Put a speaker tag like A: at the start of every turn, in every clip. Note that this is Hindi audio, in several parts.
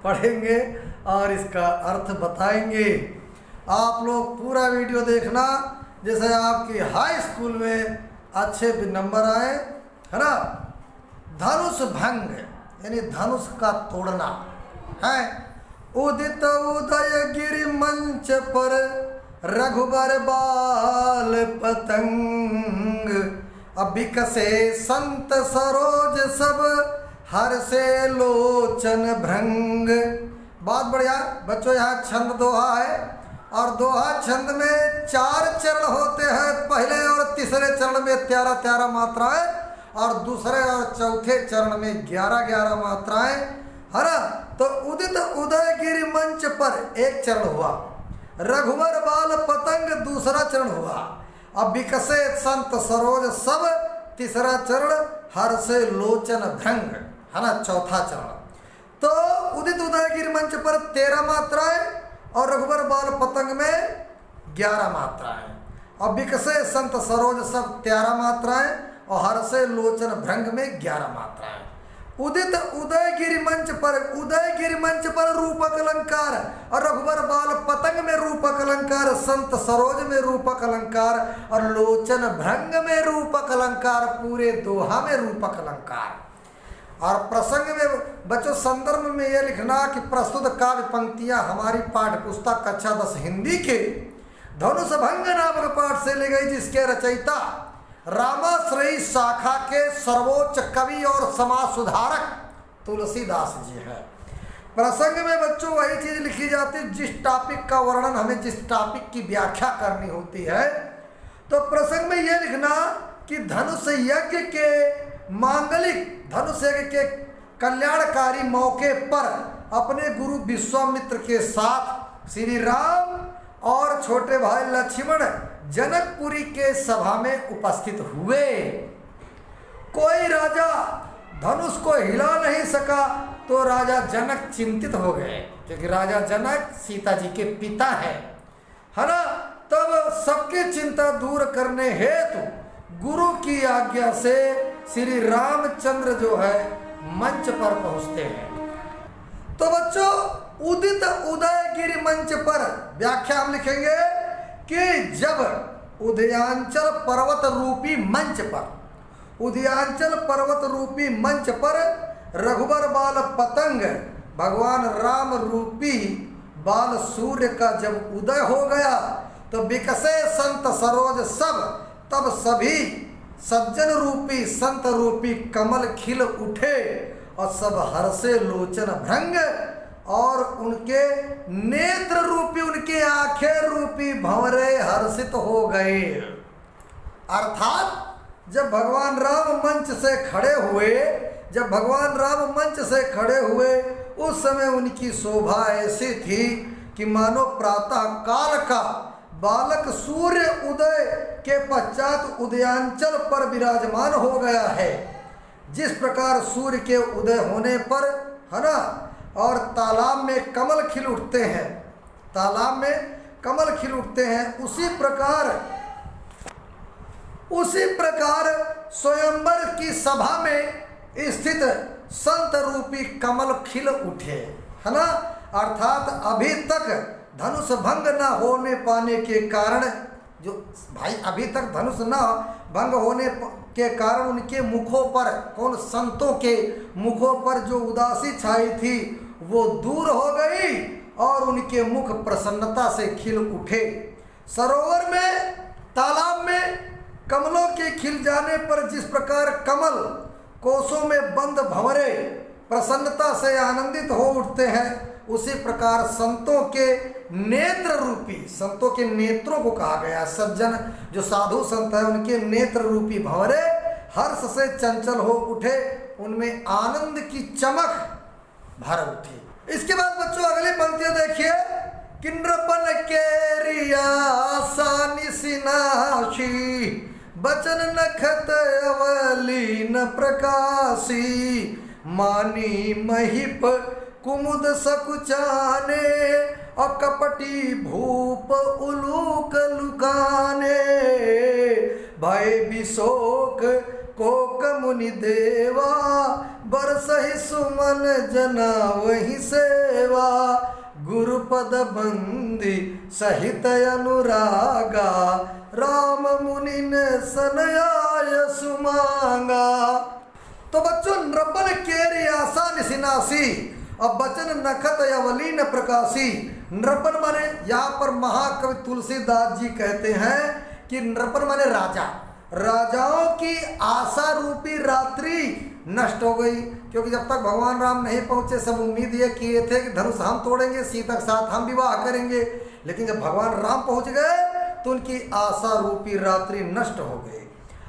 A: पढ़ेंगे और इसका अर्थ बताएंगे। आप लोग पूरा वीडियो देखना, जैसे आपकी हाई स्कूल में अच्छे नंबर आए, है ना। धनुष भंग यानी धनुष का तोड़ना है। उदित उदय गिरि मंच पर रघुबर बाल पतंग, अबिकसे संत सरोज सब हर से लोचन भृंग। बहुत बढ़िया बच्चों, यहाँ छंद दोहा है और दोहा छंद में 4 चरण होते हैं। पहले और तीसरे चरण में 13-13 मात्राएं और दूसरे और चौथे चरण में 11-11 मात्राएं, है ना। तो उदित उदय गिरि मंच पर एक चरण हुआ, रघुवर बाल पतंग दूसरा चरण हुआ, अब विकसे संत सरोज सब तीसरा चरण, हर से लोचन भृंग, है ना, चौथा चरण। तो उदित उदय गिरि मंच पर 13 मात्राएं और रघुवर बाल पतंग में 11 मात्राएं, और विकसे संत सरोज सब 13 मात्राएं और हर से लोचन भृंग में 11 मात्राएं। उदित उदय गिरि मंच पर रूपक अलंकार और रघुवर बाल पतंग में रूपक अलंकार, संत सरोज में रूपक अलंकार और लोचन भृंग में रूपक अलंकार, पूरे दोहा में रूपक अलंकार। और प्रसंग में बच्चों संदर्भ में यह लिखना कि प्रस्तुत काव्य पंक्तियां हमारी पाठ्य पुस्तक कक्षा 10 हिंदी के धनुष भंग नामक पाठ से ली गई, जिसके रचयिता रामाश्रयी शाखा के सर्वोच्च कवि और समाज सुधारक तुलसीदास जी है। प्रसंग में बच्चों वही चीज लिखी जाती है जिस टॉपिक का वर्णन, हमें जिस टॉपिक की व्याख्या करनी होती है। तो प्रसंग में यह लिखना कि धनुष यज्ञ के मांगलिक, धनुष यज्ञ के कल्याणकारी मौके पर अपने गुरु विश्वामित्र के साथ श्री राम और छोटे भाई लक्ष्मण जनकपुरी के सभा में उपस्थित हुए। कोई राजा धनुष को हिला नहीं सका तो राजा जनक चिंतित हो गए, क्योंकि राजा जनक सीता जी के पिता है ना। तब सबकी चिंता दूर करने हेतु गुरु की आज्ञा से श्री रामचंद्र जो है मंच पर पहुंचते हैं। तो बच्चों उदित उदय गिरि मंच पर व्याख्या हम लिखेंगे कि जब उदयांचल पर्वत रूपी मंच पर, उदयांचल पर्वत रूपी मंच पर रघुबर बाल पतंग भगवान राम रूपी बाल सूर्य का जब उदय हो गया तो विकसे संत सरोज सब, तब सभी सज्जन रूपी संत रूपी कमल खिल उठे और सब हर्षे लोचन भृंग, और उनके नेत्र रूपी, उनके आंखें रूपी भंवरे हर्षित हो गए। अर्थात जब भगवान राम मंच से खड़े हुए, जब भगवान राम मंच से खड़े हुए उस समय उनकी शोभा ऐसी थी कि मानो प्रातः काल का बालक सूर्य उदय के पश्चात उदयांचल पर विराजमान हो गया है। जिस प्रकार सूर्य के उदय होने पर, है ना, और तालाब में कमल खिल उठते हैं, तालाब में कमल खिल उठते हैं, उसी प्रकार स्वयंवर की सभा में स्थित संत रूपी कमल खिल उठे, है ना। अर्थात अभी तक धनुष भंग न होने पाने के कारण, जो भाई अभी तक धनुष न भंग होने के कारण उनके मुखों पर, कौन, संतों के मुखों पर जो उदासी छाई थी वो दूर हो गई और उनके मुख प्रसन्नता से खिल उठे। सरोवर में, तालाब में कमलों के खिल जाने पर जिस प्रकार कमल कोसों में बंद भंवरे प्रसन्नता से आनंदित हो उठते हैं, उसी प्रकार संतों के नेत्र रूपी, संतों के नेत्रों को कहा गया, सज्जन जो साधु संत है उनके नेत्र रूपी भंवरे हर्ष से चंचल हो उठे, उनमें आनंद की चमक भर उठी। इसके बाद बच्चों अगली पंक्तियां देखिए कि नृपन केरिया सानि सिनाशी बचन नखत अवली न प्रकाशी मानी महिप कुमुद सकुचाने और कपटी भूप उलूक लुकाने भय विशोक कोक मुनि देवा, बरसहि सुमन जना वही सेवा। गुरुपद बंदी सहित अनुरागा, राम मुनि ने सनयाय सुमांगा। तो बच्चों, नृपन केरी आशा निसिनासी, अब बचन नखत अवलीन प्रकाशी। नृपन माने यहाँ पर महाकवि तुलसीदास जी कहते हैं कि नृपन माने राजा। राजाओं की आशा रूपी रात्रि नष्ट हो गई, क्योंकि जब तक भगवान राम नहीं पहुंचे सब उम्मीद ये किए थे कि धनुष हम तोड़ेंगे, सीता के साथ हम विवाह करेंगे। लेकिन जब भगवान राम पहुंच गए तो उनकी आशा रूपी रात्रि नष्ट हो गई।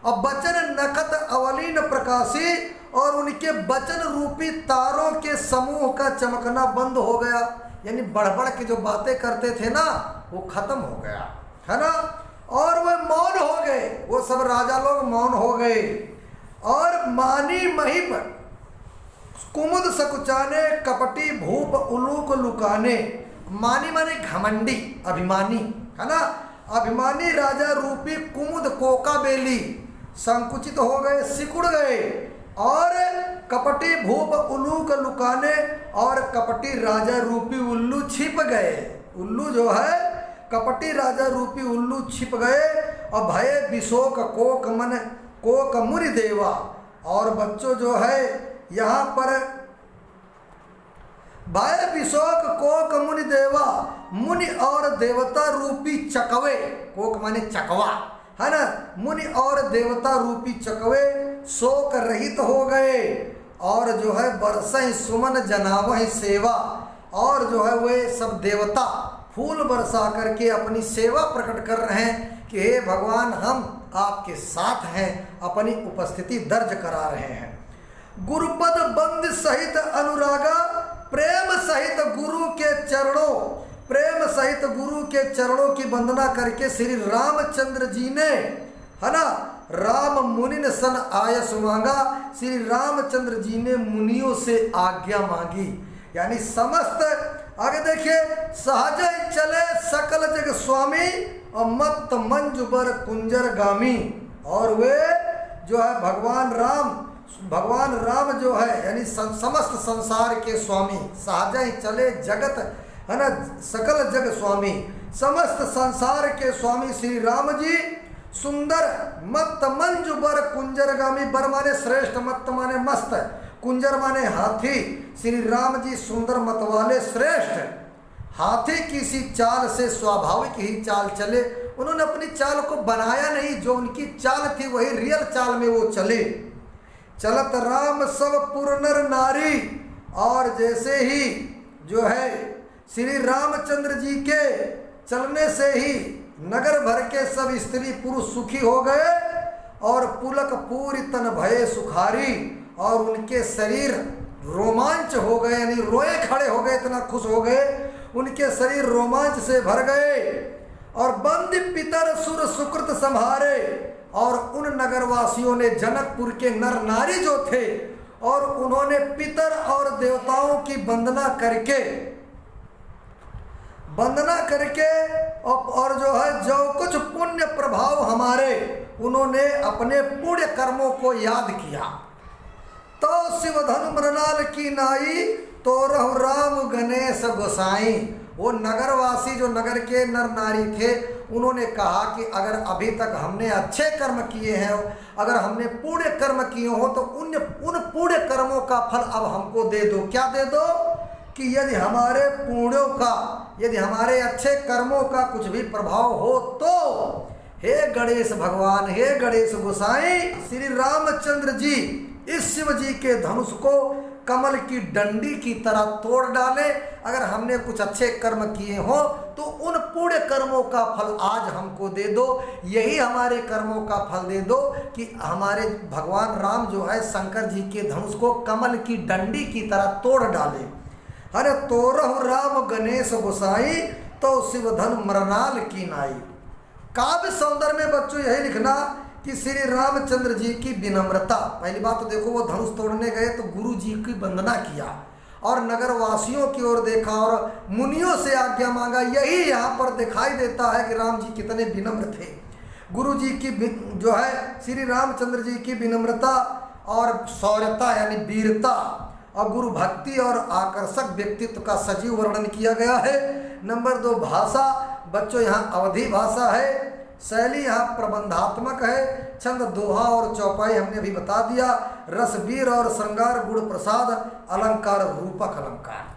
A: अब बचन नखत अवलीन प्रकाशी, और उनके बचन रूपी तारों के समूह का चमकना बंद हो गया। यानी बढ़ के जो बातें करते थे ना, वो खत्म हो गया, है ना। और वे मौन हो गए, वो सब राजा लोग मौन हो गए। और मानी महीप कुमुद सकुचाने, कपटी भूप उलूक लुकाने। मानी माने घमंडी, अभिमानी, है ना। अभिमानी राजा रूपी कुमुद कोका बेली संकुचित हो गए, सिकुड़ गए। और कपटी भूप उल्लू को लुकाने, और कपटी राजा रूपी उल्लू छिप गए। उल्लू जो है, कपटी राजा रूपी उल्लू छिप गए। और भय विशोक कोक मन कोक मुनि देवा। और बच्चों जो है यहाँ पर भय विशोक कोक मुनि देवा, मुनि और देवता रूपी चकवे, कोक माने चकवा, है ना। मुनि और देवता रूपी चकवे शोक रहित हो गए। और जो है बरसई सुमन जनावह सेवा, और जो है वे सब देवता फूल बरसा करके अपनी सेवा प्रकट कर रहे हैं कि हे भगवान, हम आपके साथ हैं, अपनी उपस्थिति दर्ज करा रहे हैं। गुरुपद बंद सहित अनुरागा, प्रेम सहित गुरु के चरणों, प्रेम सहित गुरु के चरणों की वंदना करके श्री रामचंद्र जी ने, है ना, राम मुनि ने सन आयस मांगा। श्री रामचंद्र जी ने मुनियों से आज्ञा मांगी। यानी समस्त, आगे देखिए, सहज चले सकल जग स्वामी, और मत मंजुबर कुंजर गामी। और वे जो है भगवान राम जो है, यानी समस्त संसार के स्वामी, सहज चले जगत, है ना, सकल जग स्वामी, समस्त संसार के स्वामी श्री राम जी सुंदर मत मंजु बर कुंजर गामी। बर माने श्रेष्ठ, मत माने मस्त, कुंजर माने हाथी। श्री राम जी सुंदर मत वाले श्रेष्ठ हाथी की सी चाल से स्वाभाविक ही चाल चले। उन्होंने अपनी चाल को बनाया नहीं, जो उनकी चाल थी वही रियल चाल में वो चले। चलत राम सब पुर नर नारी। और जैसे ही जो है श्री रामचंद्र जी के चलने से ही नगर भर के सब स्त्री पुरुष सुखी हो गए। और पुलक पूरी तन भये सुखारी, और उनके शरीर रोमांच हो गए, यानी रोए खड़े हो गए, इतना खुश हो गए, उनके शरीर रोमांच से भर गए। और बंदी पितर सुर सुकृत संहारे। और उन नगरवासियों ने, जनकपुर के नर नारी जो थे, और उन्होंने पितर और देवताओं की वंदना करके और जो है जो कुछ पुण्य प्रभाव हमारे, उन्होंने अपने पुण्य कर्मों को याद किया। तो शिवधनु मृणाल की नाई, तो रहु राम गणेश गोसाई। वो नगरवासी जो नगर के नर नारी थे, उन्होंने कहा कि अगर अभी तक हमने अच्छे कर्म किए हैं, अगर हमने पुण्य कर्म किए हो, तो उन पुण्य कर्मों का फल अब हमको दे दो। क्या दे दो? कि यदि हमारे पुण्यों का, यदि हमारे अच्छे कर्मों का कुछ भी प्रभाव हो, तो हे गणेश भगवान, हे गणेश गोसाई, श्री रामचंद्र जी इस शिव जी के धनुष को कमल की डंडी की तरह तोड़ डाले। अगर हमने कुछ अच्छे कर्म किए हो, तो उन पुण्य कर्मों का फल आज हमको दे दो। यही हमारे कर्मों का फल दे दो कि हमारे भगवान राम जो है शंकर जी के धनुष को कमल की डंडी की तरह तोड़ डाले। अरे तोरहु राम गणेश गोसाई, तो शिवधन मृणाल की नाई। काव्य सौंदर्य में बच्चों यही लिखना कि श्री रामचंद्र जी की विनम्रता। पहली बात तो देखो, वो धनुष तोड़ने गए तो गुरु जी की वंदना किया, और नगरवासियों की ओर देखा, और मुनियों से आज्ञा मांगा। यही यहाँ पर दिखाई देता है कि राम जी कितने विनम्र थे। गुरु जी की जो है श्री रामचंद्र जी की विनम्रता और शौर्यता यानी वीरता और गुरु भक्ति और आकर्षक व्यक्तित्व का सजीव वर्णन किया गया है। नंबर 2 भाषा, बच्चों यहाँ अवधी भाषा है। शैली यहाँ प्रबंधात्मक है। छंद दोहा और चौपाई हमने अभी बता दिया। रसवीर और श्रृंगार गुण प्रसाद अलंकार रूपक अलंकार।